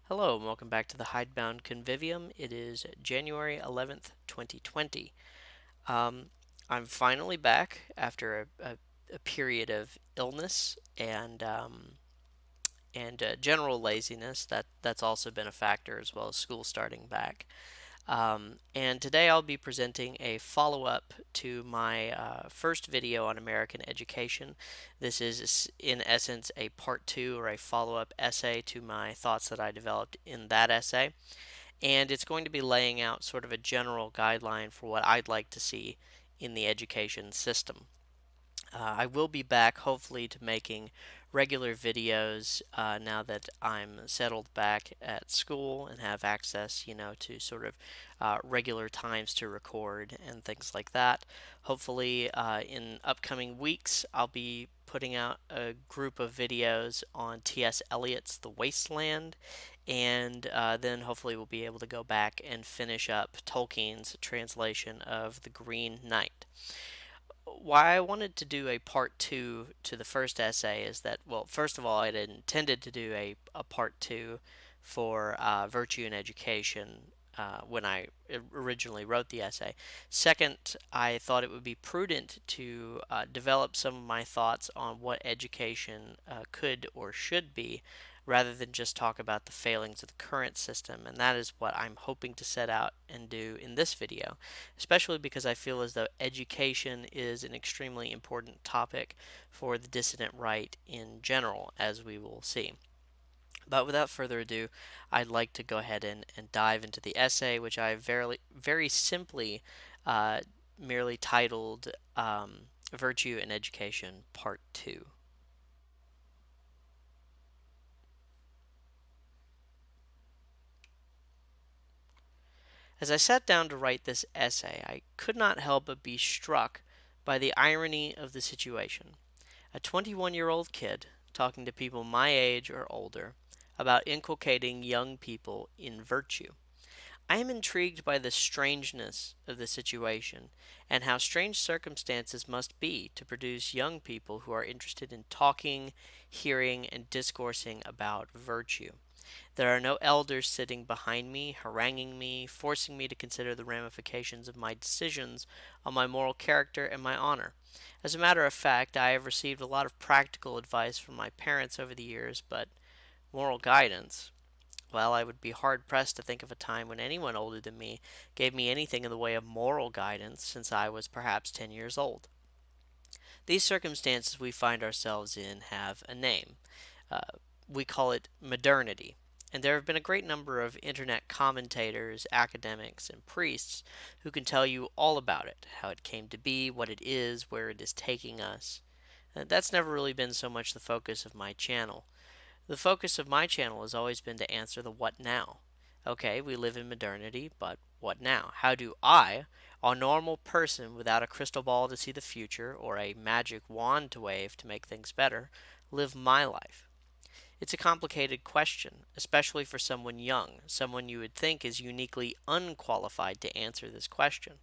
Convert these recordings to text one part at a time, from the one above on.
Hello, and welcome back to the Hidebound Convivium. It is January 11th, 2020. Um, I'm finally back after a period of illness and general laziness. That's also been a factor, as well as school starting back. And today I'll be presenting a follow-up to my first video on American education. This is, in essence, a part two or a follow-up essay to my thoughts that I developed in that essay. And it's going to be laying out sort of a general guideline for what I'd like to see in the education system. I will be back hopefully to making regular videos now that I'm settled back at school and have access, to sort of regular times to record and things like that. Hopefully, in upcoming weeks, I'll be putting out a group of videos on T.S. Eliot's The Wasteland, and then hopefully we'll be able to go back and finish up Tolkien's translation of The Green Knight. Why I wanted to do a part two to the first essay is that, well, first of all, I had intended to do a part two for virtue in education when I originally wrote the essay. Second, I thought it would be prudent to develop some of my thoughts on what education could or should be rather than just talk about the failings of the current system. And that is what I'm hoping to set out and do in this video, especially because I feel as though education is an extremely important topic for the dissident right in general, as we will see. But without further ado, I'd like to go ahead and dive into the essay, which I very simply uh, merely titled Virtue in Education Part 2. As I sat down to write this essay, I could not help but be struck by the irony of the situation. A 21-year-old kid talking to people my age or older about inculcating young people in virtue. I am intrigued by the strangeness of the situation and how strange circumstances must be to produce young people who are interested in talking, hearing, and discoursing about virtue. There are no elders sitting behind me, haranguing me, forcing me to consider the ramifications of my decisions on my moral character and my honor. As a matter of fact, I have received a lot of practical advice from my parents over the years, but moral guidance, well, I would be hard pressed to think of a time when anyone older than me gave me anything in the way of moral guidance since I was perhaps 10 years old. These circumstances we find ourselves in have a name. Uh, we call it modernity. And there have been a great number of internet commentators, academics, and priests who can tell you all about it, how it came to be, what it is, where it is taking us. That's never really been so much the focus of my channel. The focus of my channel has always been to answer the what now. Okay, we live in modernity, but what now? How do I, a normal person without a crystal ball to see the future or a magic wand to wave to make things better, live my life? It's a complicated question, especially for someone young, someone you would think is uniquely unqualified to answer this question.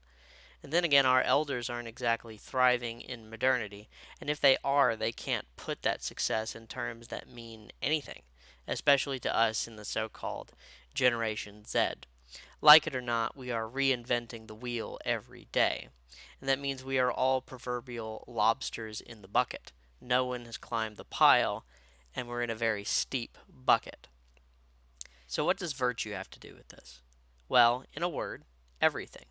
And then again, our elders aren't exactly thriving in modernity, and if they are, they can't put that success in terms that mean anything, especially to us in the so called Generation Z. Like it or not, we are reinventing the wheel every day, and that means we are all proverbial lobsters in the bucket. No one has climbed the pile, and we're in a very steep bucket. So, what does virtue have to do with this? Well, in a word, everything.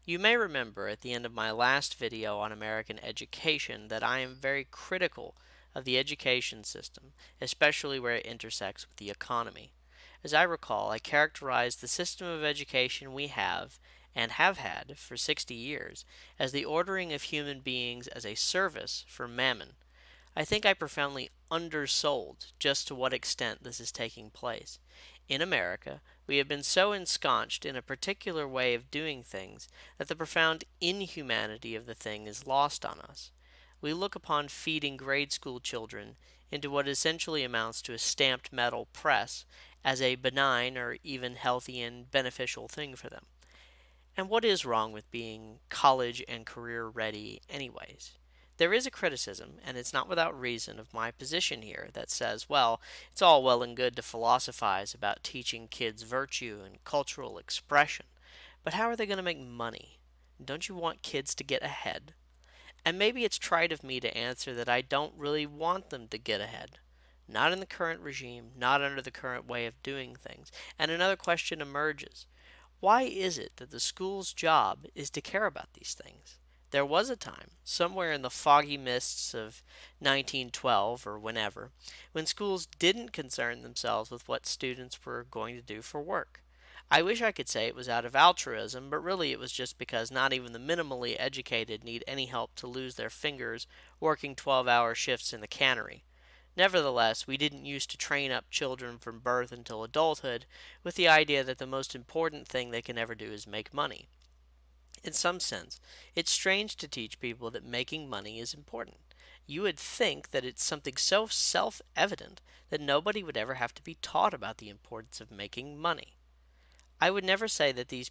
You may remember at the end of my last video on American education that I am very critical of the education system, especially where it intersects with the economy. As I recall, I characterized the system of education we have and have had for 60 years as the ordering of human beings as a service for mammon. I think I profoundly undersold just to what extent this is taking place. In America, we have been so ensconced in a particular way of doing things that the profound inhumanity of the thing is lost on us. We look upon feeding grade school children into what essentially amounts to a stamped metal press as a benign or even healthy and beneficial thing for them. And what is wrong with being college and career ready, anyways? There is a criticism, and it's not without reason, of my position here that says, well, it's all well and good to philosophize about teaching kids virtue and cultural expression, but how are they going to make money? Don't you want kids to get ahead? And maybe it's trite of me to answer that I don't really want them to get ahead. Not in the current regime, not under the current way of doing things. And another question emerges. Why is it that the school's job is to care about these things? There was a time, somewhere in the foggy mists of 1912 or whenever, when schools didn't concern themselves with what students were going to do for work. I wish I could say it was out of altruism, but really it was just because not even the minimally educated need any help to lose their fingers working 12-hour shifts in the cannery. Nevertheless, we didn't used to train up children from birth until adulthood with the idea that the most important thing they can ever do is make money. In some sense, it's strange to teach people that making money is important. You would think that it's something so self evident that nobody would ever have to be taught about the importance of making money. I would never say that these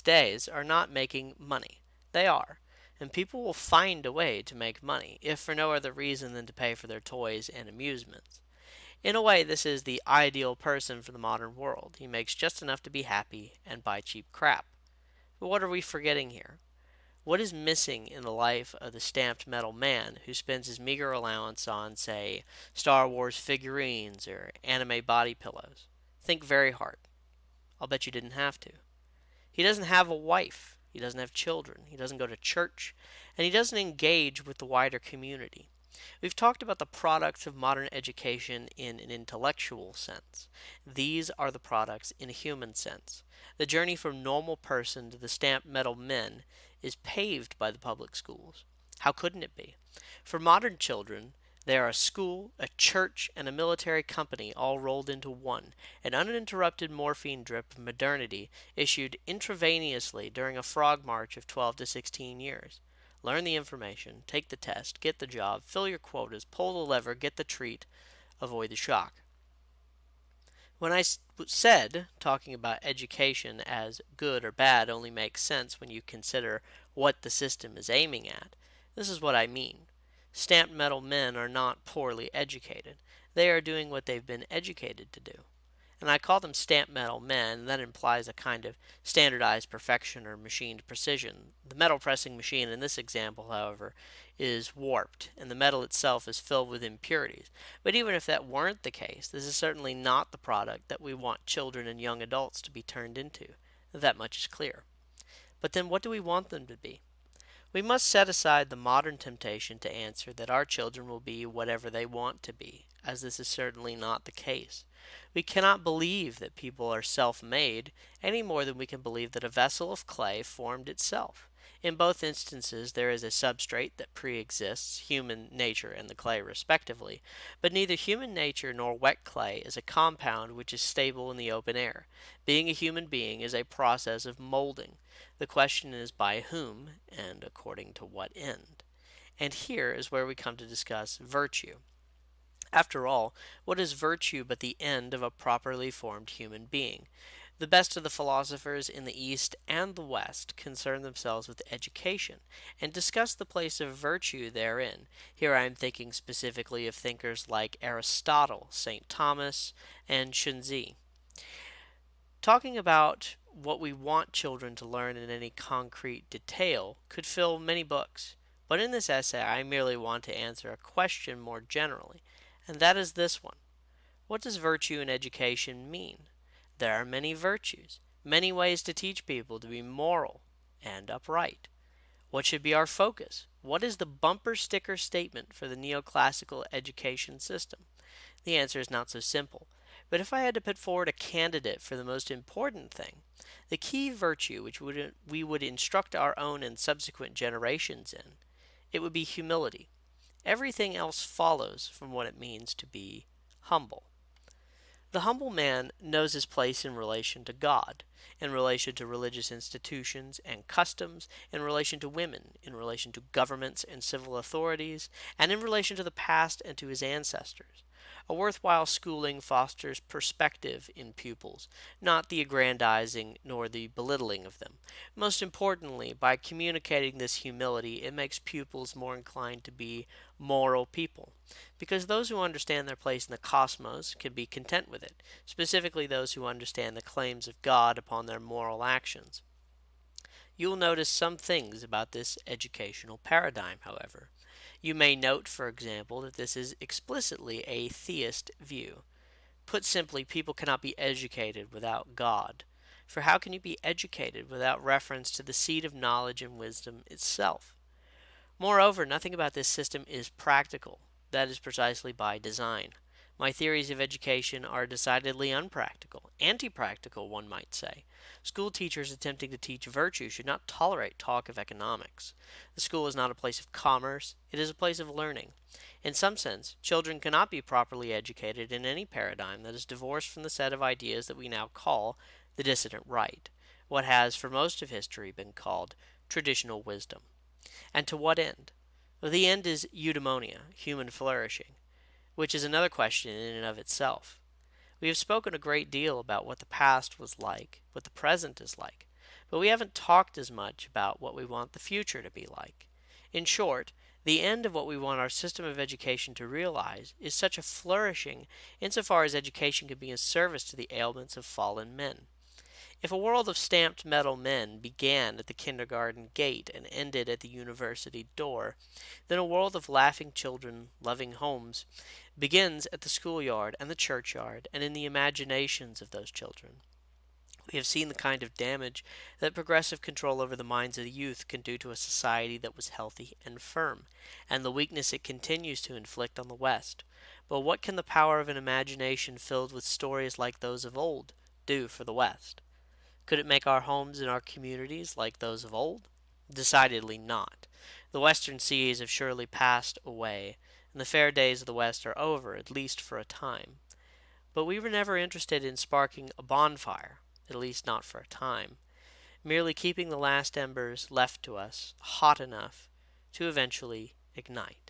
days are not making money. They are. And people will find a way to make money, if for no other reason than to pay for their toys and amusements. In a way, this is the ideal person for the modern world. He makes just enough to be happy and buy cheap crap. But what are we forgetting here? What is missing in the life of the stamped metal man who spends his meager allowance on, say, Star Wars figurines or anime body pillows? Think very hard. I'll bet you didn't have to. He doesn't have a wife. He doesn't have children. He doesn't go to church. And he doesn't engage with the wider community. We've talked about the products of modern education in an intellectual sense. These are the products in a human sense. The journey from normal person to the stamped metal men is paved by the public schools. How couldn't it be? For modern children, they are a school, a church, and a military company all rolled into one, an uninterrupted morphine drip of modernity issued intravenously during a frog march of 12 to 16 years. Learn the information, take the test, get the job, fill your quotas, pull the lever, get the treat, avoid the shock. When I said talking about education as good or bad only makes sense when you consider what the system is aiming at, this is what I mean. Stamped metal men are not poorly educated. They are doing what they've been educated to do. And I call them stamped metal men, and that implies a kind of standardized perfection or machined precision. The metal pressing machine in this example, however, is warped, and the metal itself is filled with impurities. But even if that weren't the case, this is certainly not the product that we want children and young adults to be turned into. That much is clear. But then what do we want them to be? We must set aside the modern temptation to answer that our children will be whatever they want to be, as this is certainly not the case. We cannot believe that people are self-made any more than we can believe that a vessel of clay formed itself. In both instances, there is a substrate that pre-exists, human nature and the clay respectively, but neither human nature nor wet clay is a compound which is stable in the open air. Being a human being is a process of molding. The question is by whom, and according to what end. And here is where we come to discuss virtue. After all, what is virtue but the end of a properly formed human being? The best of the philosophers in the East and the West concern themselves with education and discuss the place of virtue therein. Here I am thinking specifically of thinkers like Aristotle, St. Thomas, and Xunzi. Talking about what we want children to learn in any concrete detail could fill many books, but in this essay I merely want to answer a question more generally, and that is this one. What does virtue in education mean? There are many virtues, many ways to teach people to be moral and upright. What should be our focus? What is the bumper sticker statement for the neoclassical education system? The answer is not so simple. But if I had to put forward a candidate for the most important thing, the key virtue which we would instruct our own and subsequent generations in, it would be humility. Everything else follows from what it means to be humble. The humble man knows his place in relation to God, in relation to religious institutions and customs, in relation to women, in relation to governments and civil authorities, and in relation to the past and to his ancestors. A worthwhile schooling fosters perspective in pupils, not the aggrandizing nor the belittling of them. Most importantly, by communicating this humility, it makes pupils more inclined to be moral people, because those who understand their place in the cosmos can be content with it, specifically those who understand the claims of God upon their moral actions. You will notice some things about this educational paradigm, however. You may note, for example, that this is explicitly a theist view. Put simply, people cannot be educated without God. For how can you be educated without reference to the seed of knowledge and wisdom itself? Moreover, nothing about this system is practical. That is precisely by design. My theories of education are decidedly unpractical, anti-practical, one might say. School teachers attempting to teach virtue should not tolerate talk of economics. The school is not a place of commerce, it is a place of learning. In some sense, children cannot be properly educated in any paradigm that is divorced from the set of ideas that we now call the dissident right, what has for most of history been called traditional wisdom. And to what end? Well, the end is eudaimonia, human flourishing, which is another question in and of itself. We have spoken a great deal about what the past was like, what the present is like, but we haven't talked as much about what we want the future to be like. In short, the end of what we want our system of education to realize is such a flourishing insofar as education can be in service to the ailments of fallen men. If a world of stamped metal men began at the kindergarten gate and ended at the university door, then a world of laughing children, loving homes, begins at the schoolyard and the churchyard and in the imaginations of those children. We have seen the kind of damage that progressive control over the minds of the youth can do to a society that was healthy and firm, and the weakness it continues to inflict on the West. But what can the power of an imagination filled with stories like those of old do for the West? Could it make our homes and our communities like those of old? Decidedly not. The western seas have surely passed away, and the fair days of the West are over, at least for a time. But we were never interested in sparking a bonfire, at least not for a time, merely keeping the last embers left to us hot enough to eventually ignite.